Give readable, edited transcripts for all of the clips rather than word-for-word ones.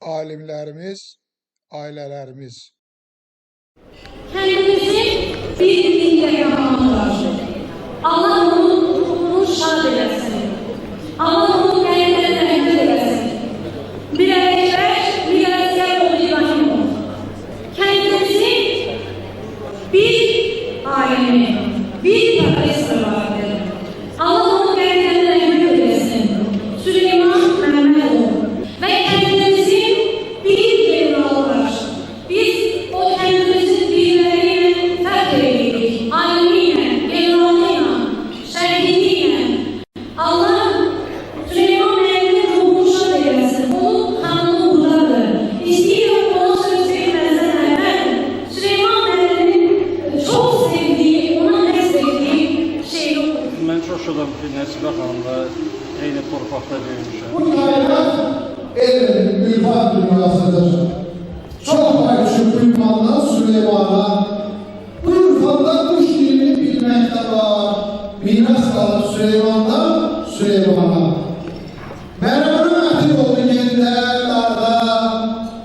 alimlerimiz, ailelerimiz. Kendimizi bir dille yapanlar. Allah onun ruhunu şad eylesin. Allah onun yerine rahmet eylesin. Bir asker oğlu İbrahimov. Kendimizi bir alemi, bir kardeşler vardır. Allah onun yerine rahmet eylesin. Süleyman Mehmetoğlu. Ve kendimizi bir devralı var. Biz o kendimizin birileriyle terk edildik. Alemiyle, evladıyla, şerhidiyle. Allah Süleyman Mehmet'in ruhunu şad eylesin. Onun kanunu buradadır. İstiyorum ona söz vermezden evvel Süleyman Mehmet'in çok sevdiği, ona ne sevdiği şeyi okudum. Ben çok şadam ki Nəsibə xanımla eyni torpaqda böyümüşəm. Bu kainat elmin ülfat dünyasıdır. Çok paylaşım ülfandan Süleyman'a. Bu ülfanda kuş dilini bilmekte var. Miras kalıp Süleyman'dan Süleyman'a. Merhamet'in ati oldu yenilerde,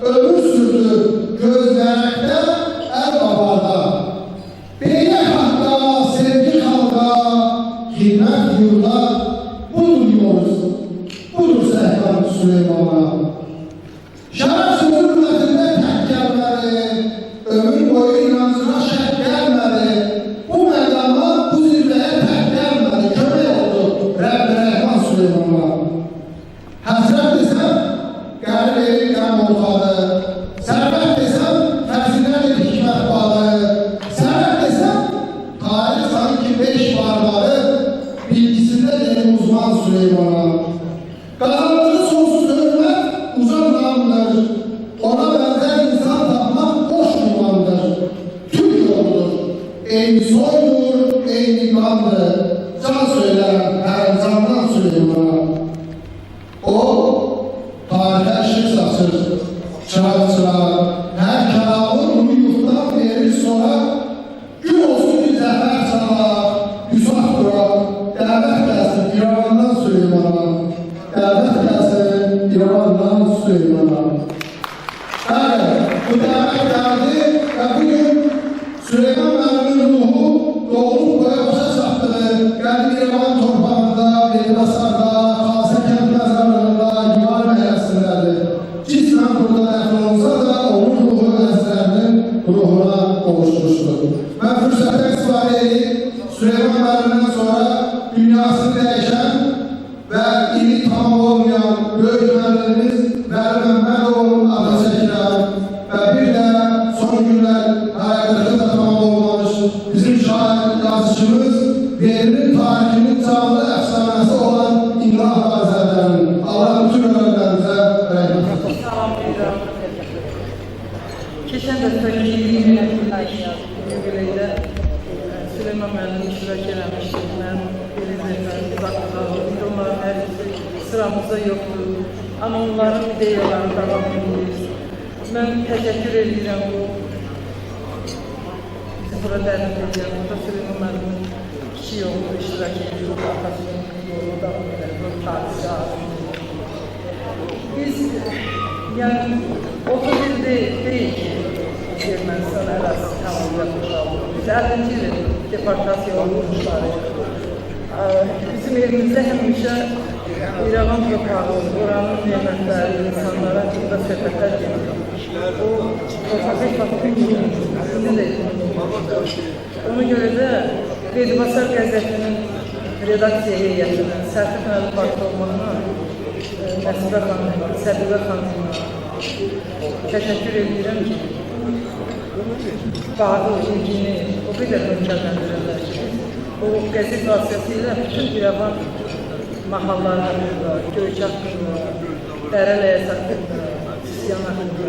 ömür sürdü gözlemekte el babada. Beylik hatta, sevgi halka, himmet yurda, budur yolumuz, budur Səhvan Süleyman'a. Şərəf sözü hürmətində tək gəlməli, ömür boyu inancına şək gəlməli, bu məqama, bu zirvəyə tək gəlməli, kömək oldu Rəbb-i Rəhman Süleyman'a. Həsrət desəm, qərib elin qəm olmalı, sərvət desəm, fərzinədir hikmət balı, sərvət desəm, tarih sanki 5 barbarı, bilgisində yeni uzman Süleyman'a. Kazandığı sonsuz hürmet uzun namdır. Ona benzer insan tapmak hoş imandır. Türk yoludur. Eyni soydur, eyni kandır. Can söyler her insandan Süleyman'a. O tarihe ışık saçır. Çırak çırak. Her kelamın bunu yurttan verir sonra. Gün olsun bir zafer çalar. Yusuf durar. Davet gelsin İran'dan Süleyman'a. Davet gelsin İran'dan Süleyman'a. Evet, bu davet geldi ve bugün Süleyman Mehmet'in ruhu doğulup boya başa çattığı geldi İran torpağında, Belbasar'da, Kalsakent mezarlığında, Yuvar meyhanesindedir. Cismen burada defne olsa da onun ruhu esrarının ruhuna kavuşmuştur. Ben fırsatı istifade edip Süleyman Mehmet'den sonra dünyasını değişen ve ili tamam olmayan göğütmenlerimiz Vəli Məhmədoğlu'nun adı çekilen ve bir de son günler hayatları da tamam olmamış bizim şair yazıcımız verinin tarihinin canlı efsanesi olan İmrah Hazretleri'nin Allah bütün öğrenlerimize rahmet eylesin. Keçən dəfəki yubileydə Süleyman müəllim iştirak eləmişdik. Mənim elizlərimdə baxmalı. İndi onların hər sıramızda yoxdur. Amma onların ideyalarını davam edirik. Mən təşəkkür edirəm bu bizi bura dəvət edirəm. Burada Süleyman müəllimin kiçik oğlu iştirak edir. Atasının yolu davam edir. Bu tarixi ağzında. Biz yani 30 il değil ki Ermənistan ərazisi tamamlayıb qaldı. Biz 50-ci ilin deportasiya olunmuşları. Bizim elimizdə həmişə İrəvan torpağı, oranın nemətləri, insanlara haqqında söhbətlər gedir. O torpaqı fatihini də ona görə də Belbasar qəzetinin redaksiya heyətinin Sərfi Fənəli Parti olmağına Nəsibə xanım, Səbibə xanımına təşəkkür edirəm ki, bağı, ilgini o qədər mümkənləndirirlər ki, o qəzet vasitəsilə bütün İrəvan mahallarında, Göyçə haqqında, Dərələyəs haqqında, Sisiyan haqqında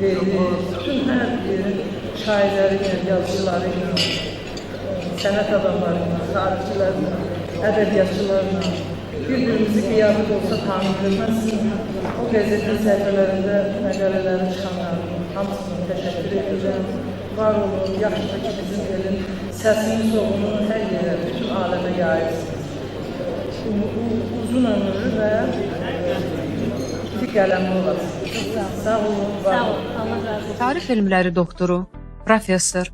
verilir. Bütün hər yerin şairləri ilə, yazıcıları ilə, sənət adamları ilə, tarixçilərlə, ədəbiyyatçılarla bir-birimizi qiyamət olsa tanıyırıq. O qəzetin səhifələrində məqələləri çıxanların hamısını təşəkkür edirəm. Var olun, yaxşı ki bizim elin səsinin soğunu hər yerə, bütün aləmə yayılsın. Uzun ömürlü və qələmi olasınız. Sağ olun, var Sağ olun. ol. Allah razı olsun. Tarix elmləri doktoru, professor,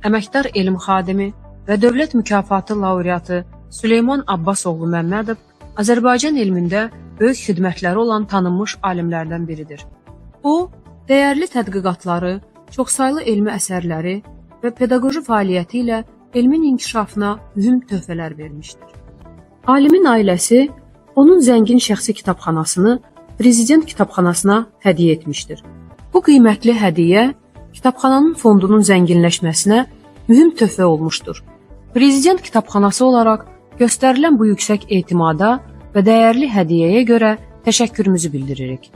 əməkdar elm xadimi və dövlət mükafatı laureatı Süleyman Abbasoğlu Məmmədov Azərbaycan elmində böyük xidmətləri olan tanınmış alimlərdən biridir. O, dəyərli tədqiqatları, çoxsaylı elmi əsərləri və pedaqoji fəaliyyəti ilə elmin inkişafına mühüm töhfələr vermişdir. Alimin ailəsi onun zəngin şəxsi kitabxanasını Prezident kitabxanasına hədiyyə etmişdir. Bu qiymətli hədiyyə kitabxananın fondunun zənginləşməsinə mühüm töhfə olmuşdur. Prezident kitabxanası olaraq göstərilən bu yüksək etimada və dəyərli hədiyyəyə görə təşəkkürümüzü bildiririk.